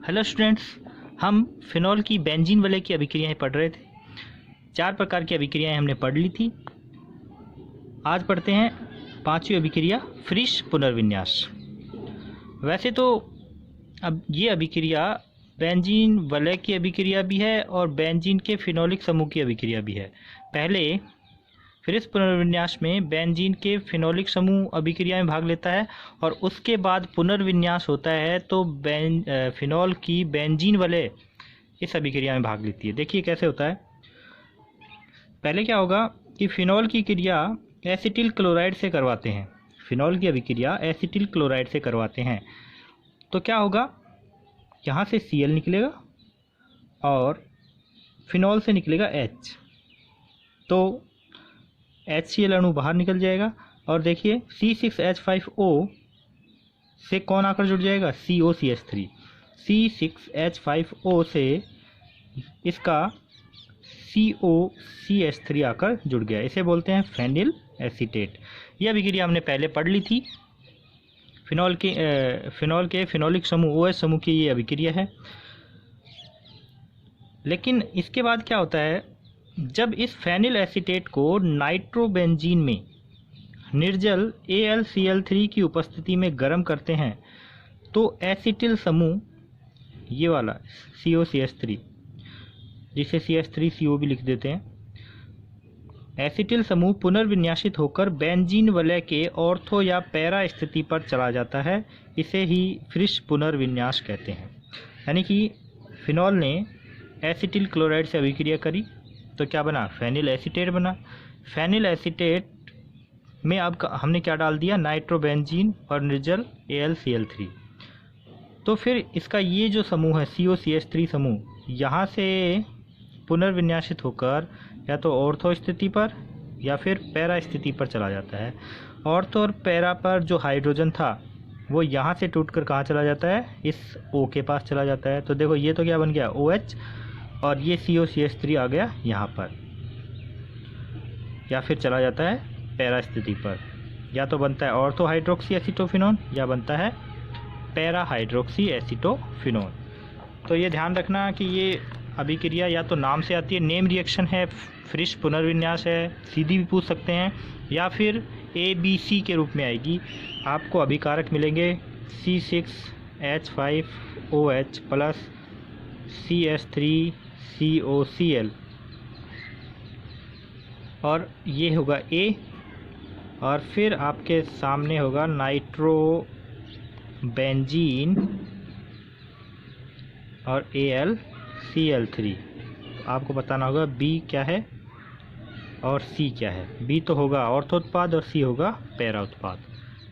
Hello students, हम phenol की benzene वलय की अभिक्रियाएं पढ़ रहे थे। 4 प्रकार की अभिक्रियाएं हमने पढ़ ली थी। आज पढ़ते हैं 5वीं अभिक्रिया फ्रिश पुनर्विन्यास। वैसे तो अब ये अभिक्रिया बेंजीन वलय की अभिक्रिया भी है और बेंजीन के फिनोलिक समूह की अभिक्रिया भी है। पहले फ्रिश पुनर्विन्यास में बेंजीन के फिनोलिक समूह अभिक्रिया में भाग लेता है और उसके बाद पुनर्विन्यास होता है तो फिनॉल की बेंजीन वलय इस अभिक्रिया में भाग लेती है। देखिए कैसे होता है। पहले क्या होगा कि फिनॉल की क्रिया एसिटिल क्लोराइड से करवाते हैं। फिनॉल की अभिक्रिया एसिटिल क्लोराइड से करवाते हैं तो क्या होगा, यहाँ से Cl निकलेगा और फिनॉल से निकलेगा H, तो HCl अणु बाहर निकल जाएगा और देखिए C6H5O से कौन आकर जुड़ जाएगा, COCH3। C6H5O से इसका COCH3 आकर जुड़ गया, इसे बोलते हैं फेनिल एसीटेट। यह अभिक्रिया हमने पहले पढ़ ली थी। फिनॉल के फिनोलिक समूह OH समूह की ये अभिक्रिया है। लेकिन इसके बाद क्या होता है, जब इस फेनिल एसीटेट को नाइट्रोबेंजीन में निर्जल AlCl3 की उपस्थिति में गर्म करते हैं तो एसिटिल समूह, ये वाला COCH3 जिसे CH3CO भी लिख देते हैं, एसिटिल समूह पुनर्विन्यासित होकर बेंजीन वलय के ऑर्थो या पैरा स्थिति पर चला जाता है। इसे ही फ्रिश पुनर्विन्यास कहते हैं। यानी कि फिनॉल ने एसिटिल क्लोराइड से अभिक्रिया करी तो क्या बना, फेनिल एसीटेट बना। फेनिल एसीटेट में अब हमने क्या डाल दिया, नाइट्रोबेंजीन और निर्जल AlCl3। तो फिर इसका ये जो समूह है COCH3 समूह, यहाँ से पुनर्विन्यासित होकर या तो ऑर्थो स्थिति पर या फिर पैरा स्थिति पर चला जाता है। ऑर्थो और पैरा पर जो हाइड्रोजन था वो यहाँ से टूटकर कहाँ चला जाता है, इस O के पास चला जाता है। तो देखो ये तो क्या बन गया, OH, और ये COCH3 आ गया यहाँ पर, या फिर चला जाता है पैरा स्थिति पर। या तो बनता है ऑर्थो हाइड्रोक्सी एसीटोफिनोन या बनता है पैरा हाइड्रोक्सी एसीटोफिनोन। तो ये ध्यान रखना कि ये अभिक्रिया या तो नाम से आती है, नेम रिएक्शन है, फ्रिश पुनर्विन्यास है, सीधी भी पूछ सकते हैं, या फिर ABC के रूप में आएगी। आपको अभिकारक मिलेंगे C6H5OH प्लस CH3COCl और ये होगा A, और फिर आपके सामने होगा नाइट्रोबेंजीन और AlCl3। आपको बताना होगा B क्या है और C क्या है। B तो होगा ऑर्थो उत्पाद और C होगा पैरा उत्पाद।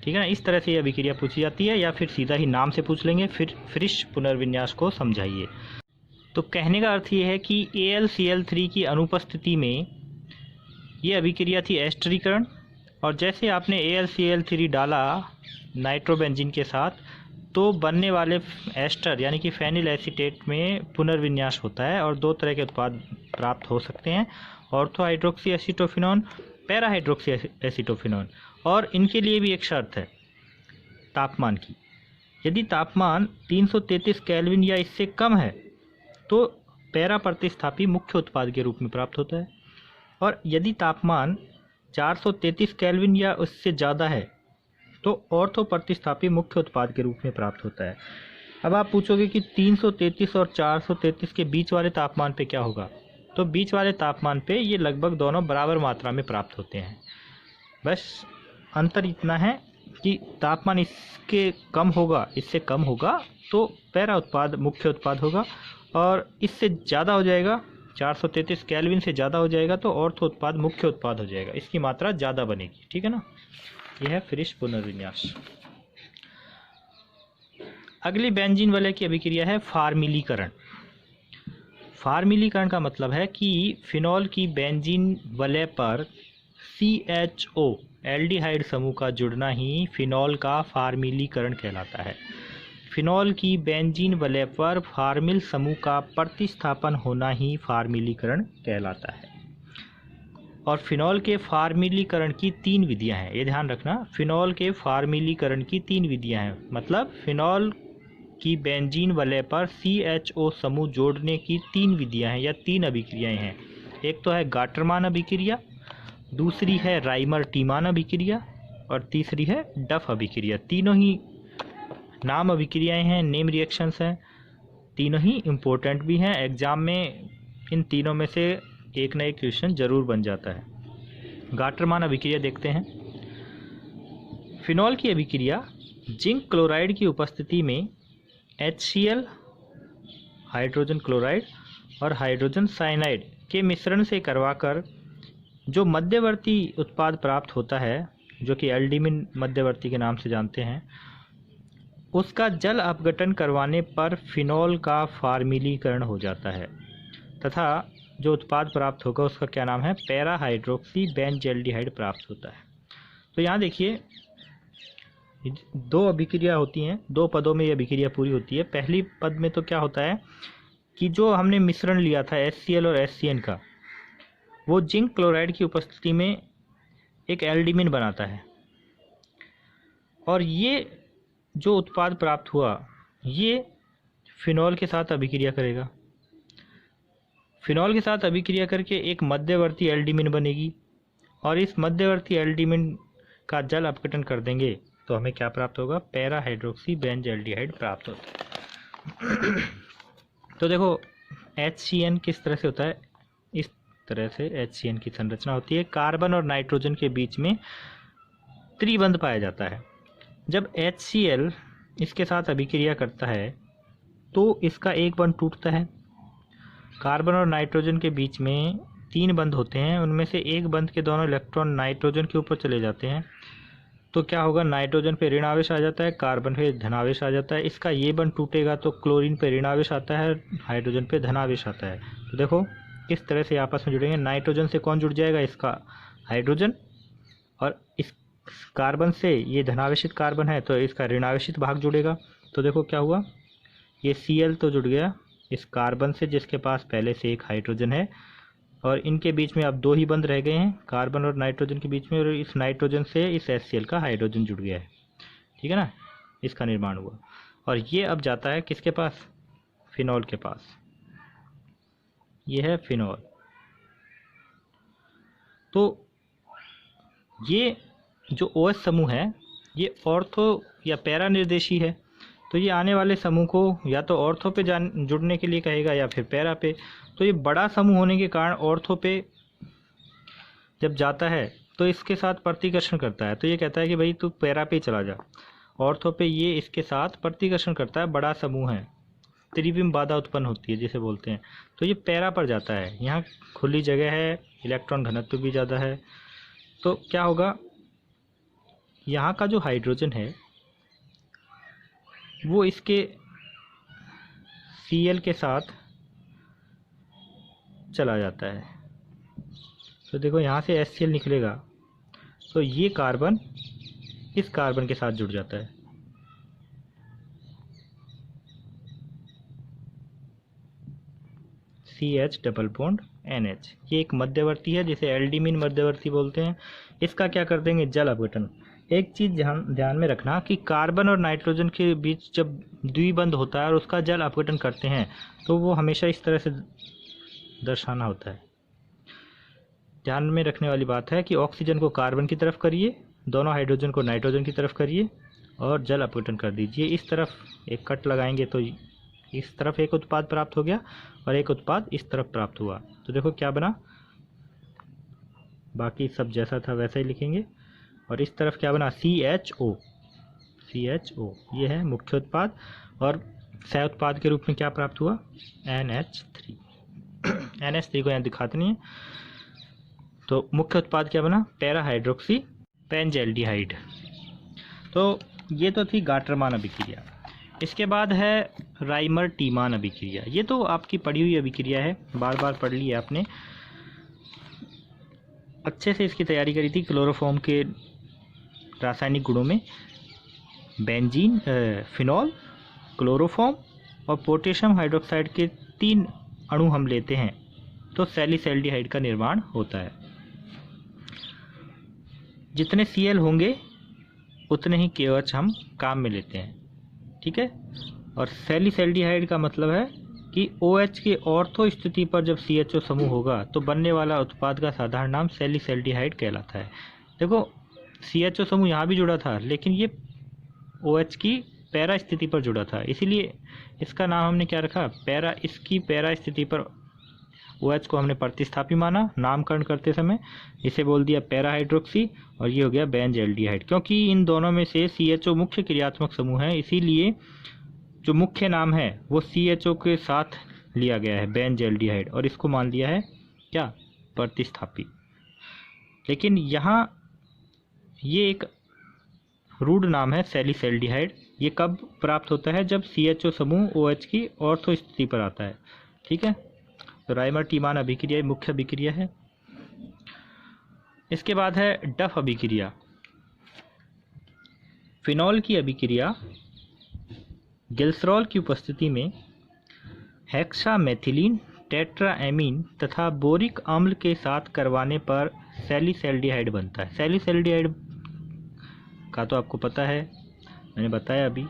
ठीक है ना, इस तरह से ये अभिक्रिया पूछी जाती है, या फिर सीधा ही नाम से पूछ लेंगे, फिर फ्रिश पुनर्विन्यास को समझाइए। तो कहने का अर्थ ये है कि AlCl3 की अनुपस्थिति में ये अभिक्रिया थी एस्टरीकरण, और जैसे आपने AlCl3 डाला नाइट्रोबेंजीन के साथ तो बनने वाले एस्टर यानी कि फेनिल एसीटेट में पुनर्विन्यास होता है और 2 तरह के उत्पाद प्राप्त हो सकते हैं, ortho hydroxy acetophenone, para hydroxy acetophenone. और इनके लिए भी एक शर्त है तापमान की। यदि तापमान 333 केल्विन या इससे कम है तो पैरा प्रतिस्थापी मुख्य उत्पाद के रूप में प्राप्त होता है, और यदि तापमान 433 केल्विन या उससे ज़्यादा है तो ऑर्थो प्रतिस्थापी मुख्य उत्पाद के रूप में प्राप्त होता है। अब आप पूछोगे कि 333 और 433 के बीच वाले तापमान पे क्या होगा, तो बीच वाले तापमान पे ये लगभग दोनों बराबर मात्रा में प्राप्त होते हैं। बस अंतर इतना है कि तापमान इससे कम होगा तो पैरा उत्पाद मुख्य उत्पाद होगा, और इससे ज़्यादा हो जाएगा, 433 केल्विन से ज़्यादा हो जाएगा तो ऑर्थो उत्पाद मुख्य उत्पाद हो जाएगा, इसकी मात्रा ज़्यादा बनेगी। ठीक है ना, यह है फ्रिश पुनर्विन्यास। अगली बेंजीन वलय की अभिक्रिया है फार्मिलीकरण। फार्मिलीकरण का मतलब है कि फिनॉल की बेंजीन वलय पर CHO एल्डिहाइड समूह का जुड़ना ही फिनॉल का फार्मिलीकरण कहलाता है। फिनॉल की बेंजीन वलय पर फार्मिल समूह का प्रतिस्थापन होना ही फार्मिलीकरण कहलाता है। और फिनॉल के फार्मिलीकरण की 3 विधियां हैं, ये ध्यान रखना। फिनॉल के फार्मिलीकरण की 3 विधियां हैं, मतलब फिनॉल कि बेंजीन वलय पर CHO समूह जोड़ने की 3 विधियां हैं या 3 अभिक्रियाएं हैं। एक तो है गाटरमान अभिक्रिया, दूसरी है राइमर टीमान अभिक्रिया और तीसरी है डफ अभिक्रिया। तीनों ही नाम अभिक्रियाएं हैं, नेम रिएक्शंस हैं, तीनों ही इम्पोर्टेंट भी हैं। एग्जाम में इन तीनों में से एक ना एक क्वेश्चन जरूर बन जाता है। गाटरमान अभिक्रिया देखते हैं। फिनॉल की अभिक्रिया जिंक क्लोराइड की उपस्थिति में HCl हाइड्रोजन क्लोराइड और हाइड्रोजन साइनाइड के मिश्रण से करवाकर जो मध्यवर्ती उत्पाद प्राप्त होता है, जो कि एल्डिमिन मध्यवर्ती के नाम से जानते हैं, उसका जल अपघटन करवाने पर फिनॉल का फार्मिलीकरण हो जाता है तथा जो उत्पाद प्राप्त होगा उसका क्या नाम है, पैरा हाइड्रोक्सी बेंजल्डिहाइड प्राप्त होता है। तो यहाँ देखिए 2 अभिक्रिया होती हैं, 2 पदों में ये अभिक्रिया पूरी होती है। पहली पद में तो क्या होता है कि जो हमने मिश्रण लिया था HCl और HCN का, वो जिंक क्लोराइड की उपस्थिति में एक एल्डिमिन बनाता है और ये जो उत्पाद प्राप्त हुआ ये फिनॉल के साथ अभिक्रिया करेगा। फिनॉल के साथ अभिक्रिया करके एक मध्यवर्ती एल्डिमिन बनेगी और इस मध्यवर्ती एल्डिमिन का जल अपघटन कर देंगे तो हमें क्या प्राप्त होगा, पैरा हाइड्रोक्सी बेंजल्डिहाइड प्राप्त होता है। तो देखो HCN किस तरह से होता है, इस तरह से HCN की संरचना होती है। कार्बन और नाइट्रोजन के बीच में त्रिबंध पाया जाता है। जब HCl इसके साथ अभिक्रिया करता है तो इसका एक बंध टूटता है। कार्बन और नाइट्रोजन के बीच में 3 बंध होते हैं, उनमें से एक बंध के दोनों इलेक्ट्रॉन नाइट्रोजन के ऊपर चले जाते हैं। तो क्या होगा, नाइट्रोजन पे ऋण आवेश आ जाता है, कार्बन पे धनावेश आ जाता है। इसका ये बंध टूटेगा तो क्लोरीन पे ऋण आवेश आता है, हाइड्रोजन पे धनावेश आता है। तो देखो किस तरह से आपस में जुड़ेंगे। नाइट्रोजन से कौन जुड़ जाएगा, इसका हाइड्रोजन, और इस कार्बन से ये धनावेशित कार्बन है तो इसका ऋणावेशित भाग जुड़ेगा। तो देखो क्या हुआ, ये Cl तो जुड़ गया इस कार्बन से जिसके पास पहले से एक हाइड्रोजन है, और इनके बीच में अब 2 ही बंध रह गए हैं, कार्बन और नाइट्रोजन के बीच में, और इस नाइट्रोजन से इस HCl का हाइड्रोजन जुड़ गया है। ठीक है ना, इसका निर्माण हुआ और ये अब जाता है किसके पास, फिनॉल के पास। ये है फिनॉल। तो ये जो OH समूह है ये ऑर्थो या पैरा निर्देशी है, तो ये आने वाले समूह को या तो ऑर्थो पे जुड़ने के लिए कहेगा या फिर पैरा पे। तो ये बड़ा समूह होने के कारण ऑर्थो पे जब जाता है तो इसके साथ प्रतिकर्षण करता है, तो ये कहता है कि भाई तू पैरा पे चला जा। ऑर्थो पे ये इसके साथ प्रतिकर्षण करता है, बड़ा समूह है, त्रिविम बाधा उत्पन्न होती है जिसे बोलते हैं। तो ये पैरा पर जाता है, यहाँ खुली जगह है, इलेक्ट्रॉन घनत्व भी ज़्यादा है। तो क्या होगा, यहाँ का जो हाइड्रोजन है वो इसके Cl के साथ चला जाता है। तो देखो यहाँ से HCl निकलेगा तो ये कार्बन इस कार्बन के साथ जुड़ जाता है। CH डबल बॉन्ड NH, ये एक मध्यवर्ती है जिसे एल्डिमिन मध्यवर्ती बोलते हैं। इसका क्या कर देंगे, जल अपघटन। एक चीज़ ध्यान में रखना कि कार्बन और नाइट्रोजन के बीच जब द्विबंध होता है और उसका जल अपघटन करते हैं तो वो हमेशा इस तरह से दर्शाना होता है। ध्यान में रखने वाली बात है कि ऑक्सीजन को कार्बन की तरफ करिए, दोनों हाइड्रोजन को नाइट्रोजन की तरफ करिए और जल अपघटन कर दीजिए। इस तरफ एक कट लगाएंगे तो इस तरफ एक उत्पाद प्राप्त हो गया और एक उत्पाद इस तरफ प्राप्त हुआ। तो देखो क्या बना, बाकी सब जैसा था वैसा ही लिखेंगे। और इस तरफ क्या बना, CHO। ये है मुख्य उत्पाद और सह उत्पाद के रूप में क्या प्राप्त हुआ, NH3। NH3 को यहाँ दिखाते नहीं है। तो मुख्य उत्पाद क्या बना, पैरा हाइड्रोक्सी बेंजल्डिहाइड। तो ये तो थी गाटरमान अभिक्रिया। इसके बाद है राइमर टीमान अभिक्रिया। ये तो आपकी पढ़ी हुई अभिक्रिया है, बार बार पढ़ ली है आपने, अच्छे से इसकी तैयारी करी थी। क्लोरोफॉर्म के रासायनिक गुणों में बेंजीन, फिनॉल, क्लोरोफॉर्म और पोटेशियम हाइड्रोक्साइड के 3 अणु हम लेते हैं तो सैलिसैल्डिहाइड का निर्माण होता है। जितने Cl होंगे उतने ही KOH हम काम में लेते हैं। ठीक है, और सैलिसैल्डिहाइड का मतलब है कि OH के ऑर्थो स्थिति पर जब CHO समूह होगा तो बनने वाला उत्पाद का साधारण नाम सैलिसैल्डिहाइड कहलाता है। देखो CHO समूह यहाँ भी जुड़ा था, लेकिन ये OH की पैरा स्थिति पर जुड़ा था, इसीलिए इसका नाम हमने क्या रखा, पैरा। इसकी पैरा स्थिति पर OH को हमने प्रतिस्थापी माना नामकरण करते समय, इसे बोल दिया पैरा हाइड्रोक्सी, और ये हो गया बेंजल्डिहाइड। क्योंकि इन दोनों में से CHO मुख्य क्रियात्मक समूह है, इसीलिए जो मुख्य नाम है वो CHO के साथ लिया गया है बेंजल्डिहाइड, और इसको मान लिया है क्या, प्रतिस्थापी। लेकिन यहाँ ये एक रूढ़ नाम है सैलिसैल्डिहाइड। ये कब प्राप्त होता है, जब CHO समूह OH की ऑर्थो स्थिति पर आता है। ठीक है, तो राइमर टीमान अभिक्रिया मुख्य अभिक्रिया है। इसके बाद है डफ अभिक्रिया। फिनॉल की अभिक्रिया ग्लिसरॉल की उपस्थिति में हेक्सामेथिलीन टेट्राएमीन तथा बोरिक अम्ल के साथ करवाने पर सैलिसैल्डिहाइड बनता है। सैलिसैल्डिहाइड का तो आपको पता है, मैंने बताया अभी।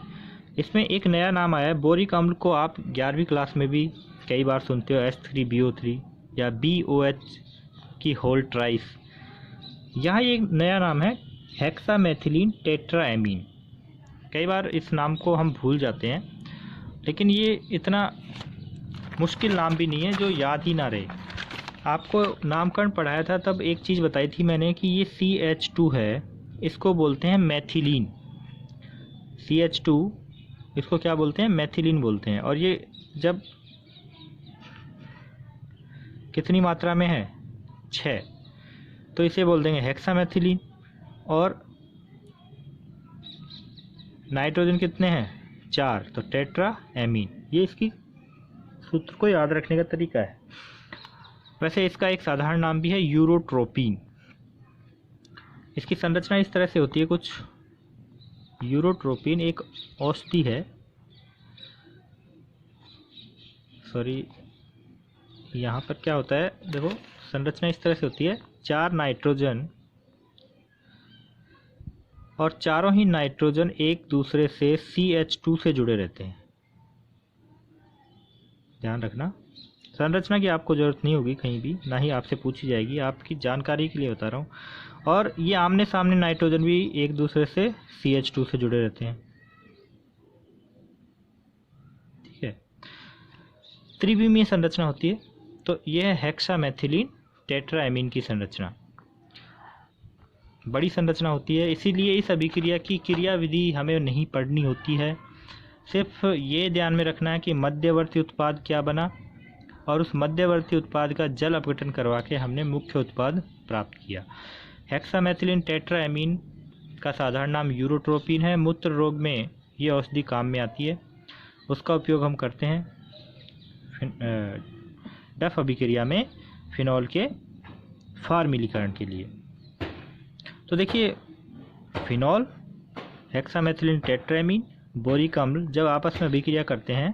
इसमें एक नया नाम आया है, बोरिक अम्ल को आप 11वीं क्लास में भी कई बार सुनते हो, H3BO3 या BOH की होल ट्राइस। यहाँ एक नया नाम है हेक्सामेथिलीन टेट्राएमीन। कई बार इस नाम को हम भूल जाते हैं, लेकिन ये इतना मुश्किल नाम भी नहीं है जो याद ही ना रहे। आपको नामकरण पढ़ाया था तब एक चीज़ बताई थी मैंने कि ये CH2 है, इसको बोलते हैं मैथिलीन। CH2 इसको क्या बोलते हैं, मैथिलीन बोलते हैं। और ये जब कितनी मात्रा में है, 6, तो इसे बोल देंगे हेक्सामेथिलीन। और नाइट्रोजन कितने हैं, 4, तो टेट्राएमीन। ये इसकी सूत्र को याद रखने का तरीका है। वैसे इसका एक साधारण नाम भी है यूरोट्रोपिन। इसकी संरचना इस तरह से होती है कुछ। यूरोट्रोपिन एक औषधि है, सॉरी यहाँ पर क्या होता है, देखो संरचना इस तरह से होती है, 4 नाइट्रोजन और चारों ही नाइट्रोजन एक दूसरे से CH2 से जुड़े रहते हैं। ध्यान रखना, संरचना की आपको ज़रूरत नहीं होगी कहीं भी, ना ही आपसे पूछी जाएगी, आपकी जानकारी के लिए बता रहा हूँ। और ये आमने सामने नाइट्रोजन भी एक दूसरे से CH2 से जुड़े रहते हैं। ठीक है, त्रिविमीय संरचना होती है। तो यह है हेक्सामेथिलीन टेट्राएमीन की संरचना, बड़ी संरचना होती है। इसीलिए इस अभिक्रिया की क्रियाविधि हमें नहीं पढ़नी होती है, सिर्फ ये ध्यान में रखना है कि मध्यवर्ती उत्पाद क्या बना, और उस मध्यवर्ती उत्पाद का जल अपघटन करवा के हमने मुख्य उत्पाद प्राप्त किया। हेक्सामेथिलीन टेट्राएमीन का साधारण नाम यूरोट्रोपिन है। मूत्र रोग में ये औषधि काम में आती है, उसका उपयोग हम करते हैं डफ अभिक्रिया में फिनॉल के फॉर्मिलीकरण के लिए। तो देखिए, फिनॉल, हेक्सामेथिलीन टेट्राएमीन, बोरिक अम्ल जब आपस में अभिक्रिया करते हैं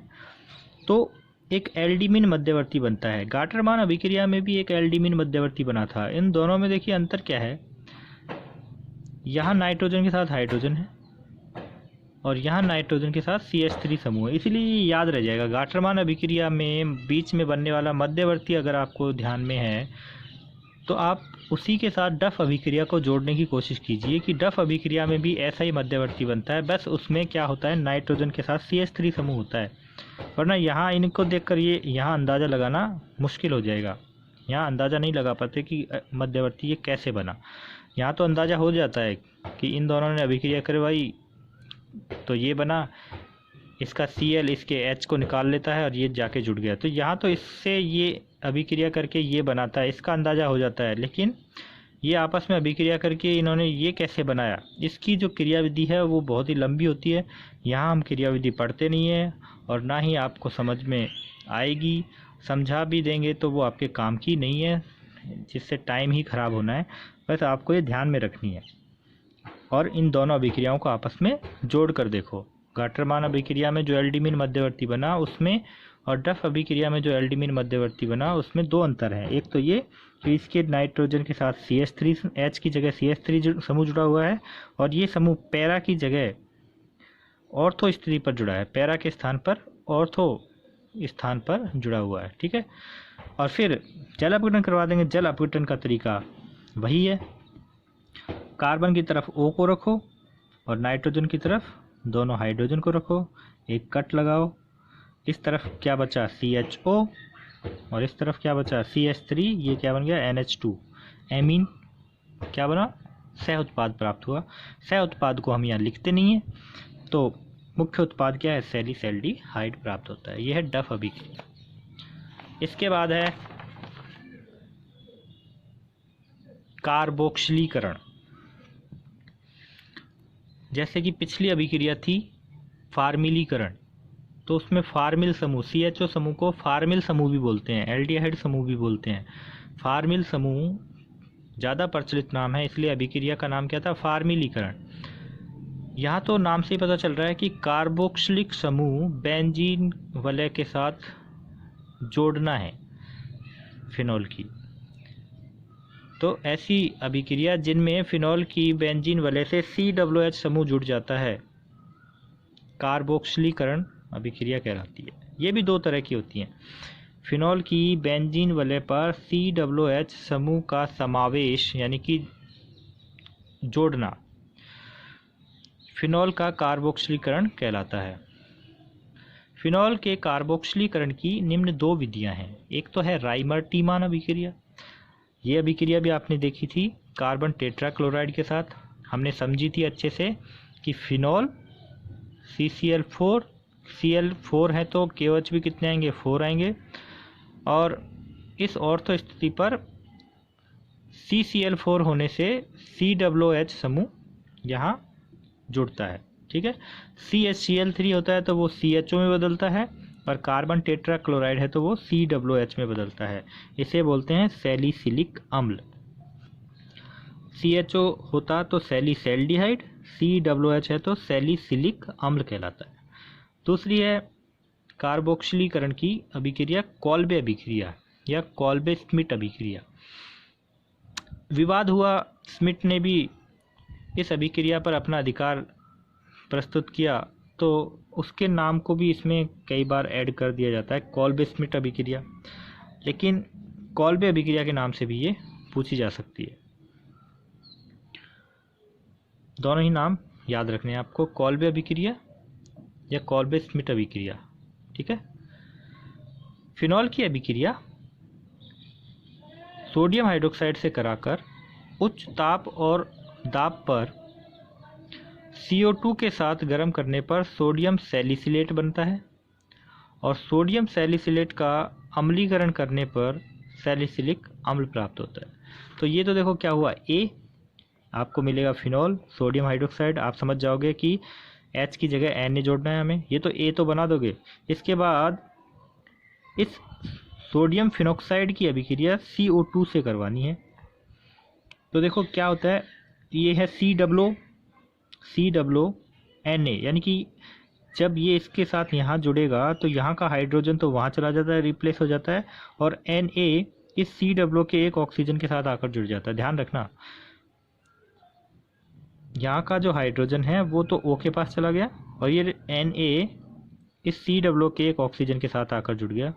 तो एक एल्डिमिन मध्यवर्ती बनता है। गाटरमान अभिक्रिया में भी एक एल्डिमिन मध्यवर्ती बना था। इन दोनों में देखिए अंतर क्या है, यहाँ नाइट्रोजन के साथ हाइड्रोजन है और यहाँ नाइट्रोजन के साथ CH3 समूह है, इसीलिए ये याद रह जाएगा। गाटरमान अभिक्रिया में बीच में बनने वाला मध्यवर्ती अगर आपको ध्यान में है तो आप उसी के साथ डफ अभिक्रिया को जोड़ने की कोशिश कीजिए कि डफ अभिक्रिया में भी ऐसा ही मध्यवर्ती बनता है, बस उसमें क्या होता है, नाइट्रोजन के साथ CH3 समूह होता है। वरना यहाँ इनको देखकर ये यहाँ अंदाज़ा लगाना मुश्किल हो जाएगा। यहाँ अंदाज़ा नहीं लगा पाते कि मध्यवर्ती ये कैसे बना। यहाँ तो अंदाज़ा हो जाता है कि इन दोनों ने अभिक्रिया करवाई तो ये बना, इसका Cl इसके H को निकाल लेता है और ये जाके जुड़ गया। तो यहाँ तो इससे ये अभिक्रिया करके ये बनाता है, इसका अंदाज़ा हो जाता है। लेकिन ये आपस में अभिक्रिया करके इन्होंने ये कैसे बनाया, इसकी जो क्रियाविधि है वो बहुत ही लंबी होती है। यहाँ हम क्रियाविधि पढ़ते नहीं है और ना ही आपको समझ में आएगी। समझा भी देंगे तो वो आपके काम की नहीं है, जिससे टाइम ही ख़राब होना है। बस आपको ये ध्यान में रखनी है और इन दोनों अभिक्रियाओं को आपस में जोड़ कर देखो। गाटरमान अभिक्रिया में जो एल्डिमिन मध्यवर्ती बना उसमें और डफ अभिक्रिया में जो एल्डिमिन मध्यवर्ती बना उसमें 2 अंतर हैं। एक तो ये कि इसके नाइट्रोजन के साथ CH3, H की जगह CH3 समूह जुड़ा हुआ है और ये समूह पैरा की जगह ऑर्थो स्थिति पर जुड़ा है, पैरा के स्थान पर ऑर्थो स्थान पर जुड़ा हुआ है, ठीक है। और फिर जल अपघटन करवा देंगे। जल अपघटन का तरीका वही है, कार्बन की तरफ O को रखो और नाइट्रोजन की तरफ दोनों हाइड्रोजन को रखो, एक कट लगाओ। इस तरफ क्या बचा CHO और इस तरफ क्या बचा CH3, ये क्या बन गया NH2, एमीन क्या बना, सह उत्पाद प्राप्त हुआ। सह उत्पाद को हम यहाँ लिखते नहीं है, तो मुख्य उत्पाद क्या है, सैलिसैल्डिहाइड प्राप्त होता है। यह है डफ अभिक्रिया। इसके बाद है कार्बोक्सिलीकरण। जैसे कि पिछली अभिक्रिया थी फार्मिलीकरण, तो उसमें फार्मिल समूह, CHO समूह को फार्मिल समूह भी बोलते हैं, एल्डिहाइड समूह भी बोलते हैं। फार्मिल समूह ज़्यादा प्रचलित नाम है, इसलिए अभिक्रिया का नाम क्या था, फार्मिलीकरण। यहाँ तो नाम से ही पता चल रहा है कि कार्बोक्सिलिक समूह बेंजीन वलय के साथ जोड़ना है फिनॉल की। तो ऐसी अभिक्रिया जिनमें फिनॉल की बेंजीन वलय से COOH समूह जुड़ जाता है, कार्बोक्सिलीकरण अभिक्रिया कहलाती है। ये भी दो तरह की होती हैं। फिनॉल की बेंजीन वलय पर COOH समूह का समावेश यानी कि जोड़ना फिनॉल का कार्बोक्सिलीकरण कहलाता है। फिनॉल के कार्बोक्सिलीकरण की निम्न दो विधियां हैं। एक तो है राइमर-टीमान अभिक्रिया। ये अभिक्रिया भी आपने देखी थी कार्बन टेट्राक्लोराइड के साथ, हमने समझी थी अच्छे से कि फिनॉल CCl4, Cl4 है तो KOH भी कितने आएंगे, 4 आएंगे। और इस ऑर्थो स्थिति पर CCl4 होने से COOH समूह यहाँ जुड़ता है, ठीक है। CHCl3 होता है तो वो CHO में बदलता है, और कार्बन टेट्राक्लोराइड है तो वो COOH में बदलता है। इसे बोलते हैं सैलिसिलिक अम्ल। CHO होता तो सैलिसैल्डिहाइड, COOH है तो सैलिसिलिक अम्ल कहलाता है। दूसरी है कार्बोक्सिलीकरण की अभिक्रिया कॉल्बे अभिक्रिया या कॉल्बे स्मिट अभिक्रिया। विवाद हुआ, स्मिट ने भी इस अभिक्रिया पर अपना अधिकार प्रस्तुत किया, तो उसके नाम को भी इसमें कई बार ऐड कर दिया जाता है, कॉल्बे स्मिट अभिक्रिया। लेकिन कॉल्बे अभिक्रिया के नाम से भी ये पूछी जा सकती है। दोनों ही नाम याद रखने हैं आपको, कॉल्बे अभिक्रिया या कॉल्बे स्मिट अभिक्रिया, ठीक है। फिनॉल की अभिक्रिया सोडियम हाइड्रोक्साइड से कराकर उच्च ताप और दाब पर CO2 के साथ गर्म करने पर सोडियम सैलिसिलेट बनता है, और सोडियम सैलिसिलेट का अम्लीकरण करने पर सैलिसिलिक अम्ल प्राप्त होता है। तो ये तो देखो क्या हुआ, A आपको मिलेगा फिनॉल सोडियम हाइड्रोक्साइड, आप समझ जाओगे कि H की जगह Na जोड़ना है हमें, ये तो A तो बना दोगे। इसके बाद इस सोडियम फिनॉक्साइड की अभिक्रिया CO2 से करवानी है। तो देखो क्या होता है, ये है COONA, यानी कि जब ये इसके साथ यहाँ जुड़ेगा तो यहाँ का हाइड्रोजन तो वहाँ चला जाता है, रिप्लेस हो जाता है, और Na इस COO के एक ऑक्सीजन के साथ आकर जुड़ जाता है। ध्यान रखना, यहाँ का जो हाइड्रोजन है वो तो O के पास चला गया, और ये Na इस COO के एक ऑक्सीजन के साथ आकर जुड़ गया,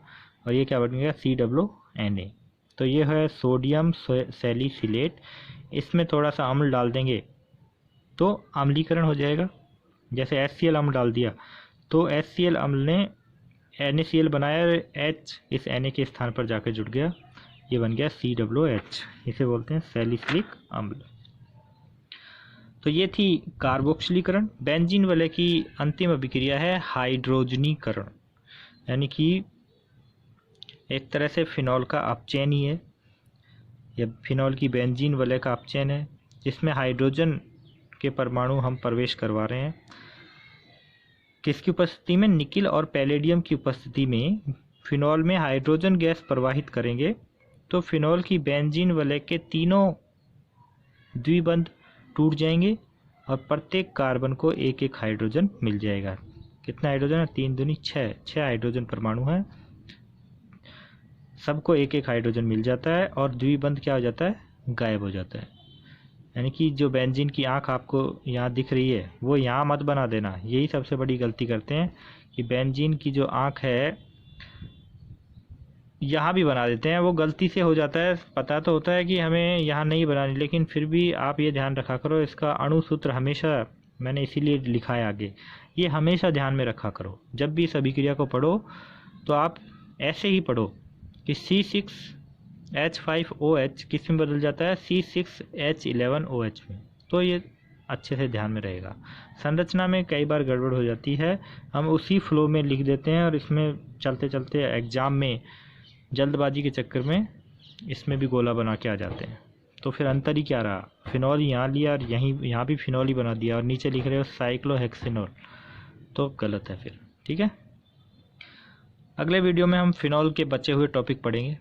और ये क्या बन गया, COONA। तो ये है सोडियम सैलिसिलेट। इसमें थोड़ा सा अम्ल डाल देंगे तो अम्लीकरण हो जाएगा। जैसे HCl अम्ल डाल दिया तो HCl अम्ल ने NaCl बनाया, H इस Na के स्थान पर जाकर जुड़ गया, ये बन गया COOH। इसे बोलते हैं सैलिसिलिक अम्ल। तो ये थी कार्बोक्सिलीकरण। बेंजीन वलय की अंतिम अभिक्रिया है हाइड्रोजनीकरण, यानी कि एक तरह से फिनॉल का अपचयन ही है, या फिनॉल की बेंजीन वलय का अपचयन है, जिसमें हाइड्रोजन के परमाणु हम प्रवेश करवा रहे हैं। किसकी उपस्थिति में, निकिल और पैलेडियम की उपस्थिति में फिनॉल में हाइड्रोजन गैस प्रवाहित करेंगे तो फिनॉल की बेंजीन वलय के तीनों द्विबंध टूट जाएंगे और प्रत्येक कार्बन को एक एक हाइड्रोजन मिल जाएगा। कितना हाइड्रोजन है, 3 दूनी 6 हाइड्रोजन परमाणु है, सबको एक एक हाइड्रोजन मिल जाता है और द्विबंध क्या हो जाता है, गायब हो जाता है। यानी कि जो बेंजीन की आँख आपको यहाँ दिख रही है वो यहाँ मत बना देना। यही सबसे बड़ी गलती करते हैं कि बेंजीन की जो आँख है यहाँ भी बना देते हैं। वो गलती से हो जाता है, पता तो होता है कि हमें यहाँ नहीं बनानी, लेकिन फिर भी आप ये ध्यान रखा करो, इसका अणु सूत्र हमेशा, मैंने इसीलिए लिखा है आगे, ये हमेशा ध्यान में रखा करो। जब भी इस अभिक्रिया को पढ़ो तो आप ऐसे ही पढ़ो कि C6H5OH किस में बदल जाता है, C6H11OH में। तो ये अच्छे से ध्यान में रहेगा। संरचना में कई बार गड़बड़ हो जाती है, हम उसी फ्लो में लिख देते हैं और इसमें चलते चलते एग्ज़ाम में जल्दबाजी के चक्कर में इसमें भी गोला बना के आ जाते हैं। तो फिर अंतर ही क्या रहा, फिनॉल यहाँ लिया और यहाँ भी फिनॉल ही बना दिया और नीचे लिख रहे हो साइक्लोहेक्सिनॉल, तो गलत है फिर। ठीक है, अगले वीडियो में हम फिनॉल के बचे हुए टॉपिक पढ़ेंगे।